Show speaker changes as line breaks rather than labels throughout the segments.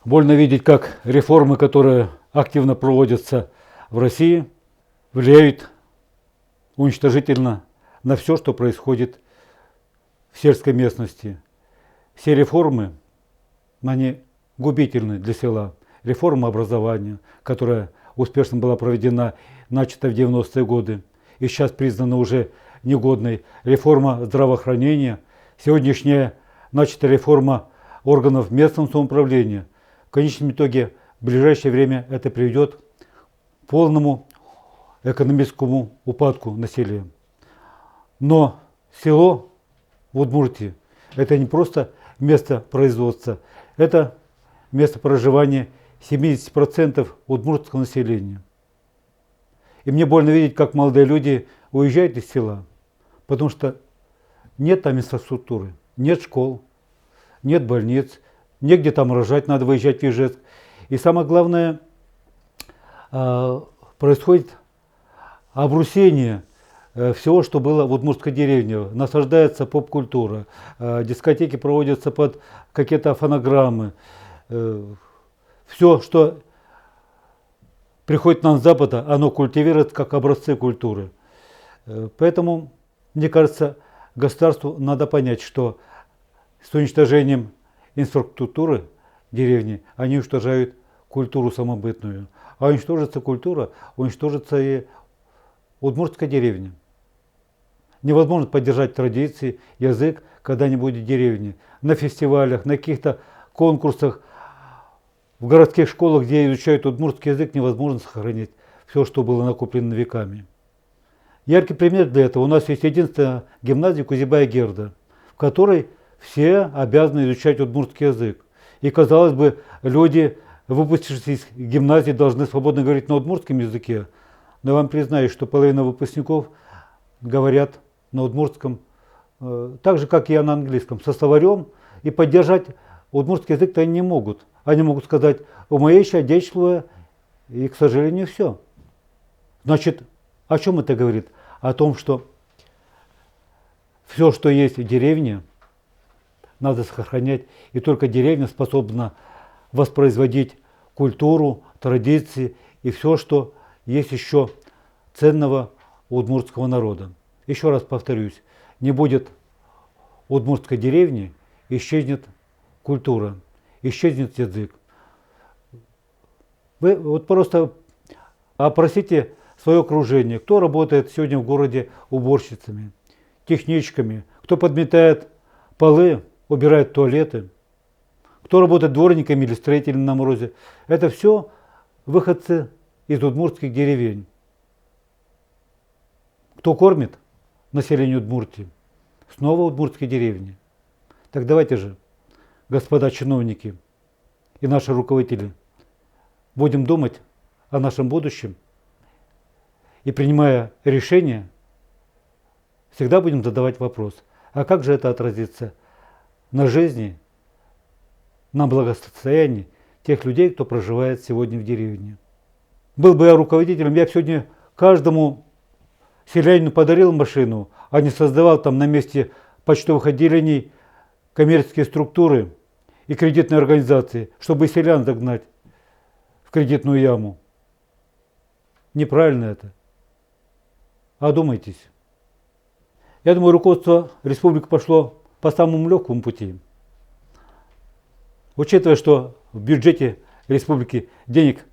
Больно видеть, как реформы, которые активно проводятся в России, влияют уничтожительно на все, что происходит в сельской местности. Все реформы, они губительны для села. Реформа образования, которая успешно была проведена, начата в 90-е годы и сейчас признана уже негодной. Реформа здравоохранения, сегодняшняя начата реформа органов местного самоуправления. В конечном итоге в ближайшее время это приведет к полному экономическому упадку населения. Но село в Удмуртии – это не просто место производства, это место проживания 70% удмуртского населения. И мне больно видеть, как молодые люди уезжают из села, потому что нет там инфраструктуры, нет школ, нет больниц, негде там рожать, надо выезжать в Ижевск. И самое главное, происходит обрусение всего, что было в удмуртской деревне. Насаждается поп-культура, дискотеки проводятся под какие-то фонограммы. Все, что приходит нам с Запада, оно культивируется как образцы культуры. Поэтому, мне кажется, государству надо понять, что с уничтожением инфраструктуры деревни они уничтожают культуру самобытную. А уничтожится культура, уничтожится и удмуртская деревня. Невозможно поддержать традиции, язык, когда не будет деревни. На фестивалях, на каких-то конкурсах, в городских школах, где изучают удмуртский язык, невозможно сохранить все, что было накоплено веками. Яркий пример для этого. У нас есть единственная гимназия Кузибая-Герда, в которой все обязаны изучать удмуртский язык. И, казалось бы, люди, выпустившись из гимназии, должны свободно говорить на удмуртском языке. Но я вам признаюсь, что половина выпускников говорят на удмуртском, так же, как и я на английском, со словарем, и поддержать удмуртский язык-то они не могут. Они могут сказать «умеющая дечлуя», и, к сожалению, все. Значит, о чем это говорит? О том, что все, что есть в деревне, надо сохранять, и только деревня способна воспроизводить культуру, традиции и все, что есть еще ценного у удмуртского народа. Еще раз повторюсь, не будет удмуртской деревни, исчезнет культура, исчезнет язык. Вы вот просто опросите свое окружение, кто работает сегодня в городе уборщицами, техничками, кто подметает полы, убирает туалеты, кто работает дворниками или строителями на морозе. Это все выходцы из удмуртских деревень. Кто кормит население Удмуртии? Снова удмуртские деревни. Так давайте же, господа чиновники и наши руководители, будем думать о нашем будущем и, принимая решения, всегда будем задавать вопрос, а как же это отразится на жизни, на благосостоянии тех людей, кто проживает сегодня в деревне. Был бы я руководителем, я бы сегодня каждому селянину подарил машину, а не создавал там на месте почтовых отделений коммерческие структуры и кредитные организации, чтобы селян загнать в кредитную яму. Неправильно это. Одумайтесь. Я думаю, руководство республики пошло по самому легкому пути. Учитывая, что в бюджете республики денег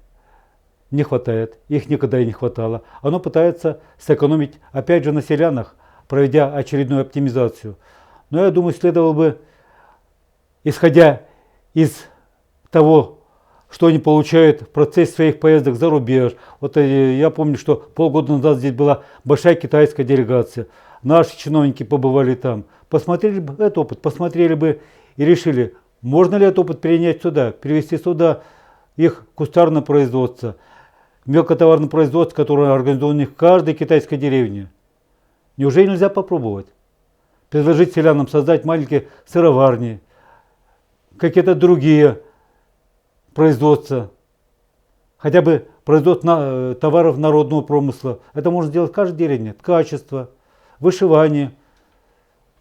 не хватает, их никогда и не хватало, оно пытается сэкономить опять же на селянах, проведя очередную оптимизацию. Но я думаю, следовало бы, исходя из того, что они получают в процессе своих поездок за рубеж. Вот я помню, что полгода назад здесь была большая китайская делегация. Наши чиновники побывали там. Посмотрели бы этот опыт, посмотрели бы и решили, можно ли этот опыт перенять сюда, перевести сюда их кустарное производство, мелкотоварное производство, которое организовано в каждой китайской деревне. Неужели нельзя попробовать? Предложить селянам создать маленькие сыроварни, какие-то другие производства, хотя бы производство товаров народного промысла. Это можно сделать в каждой деревне. Ткачество, вышивание,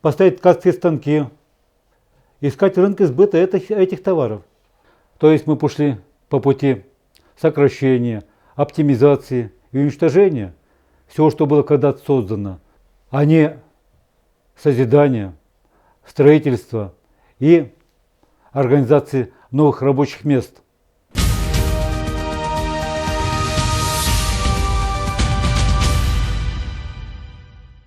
поставить ткацкие станки, искать рынок сбыта этих товаров. То есть мы пошли по пути сокращения, оптимизации и уничтожения всего, что было когда-то создано, а не созидания, строительства и организации новых рабочих мест.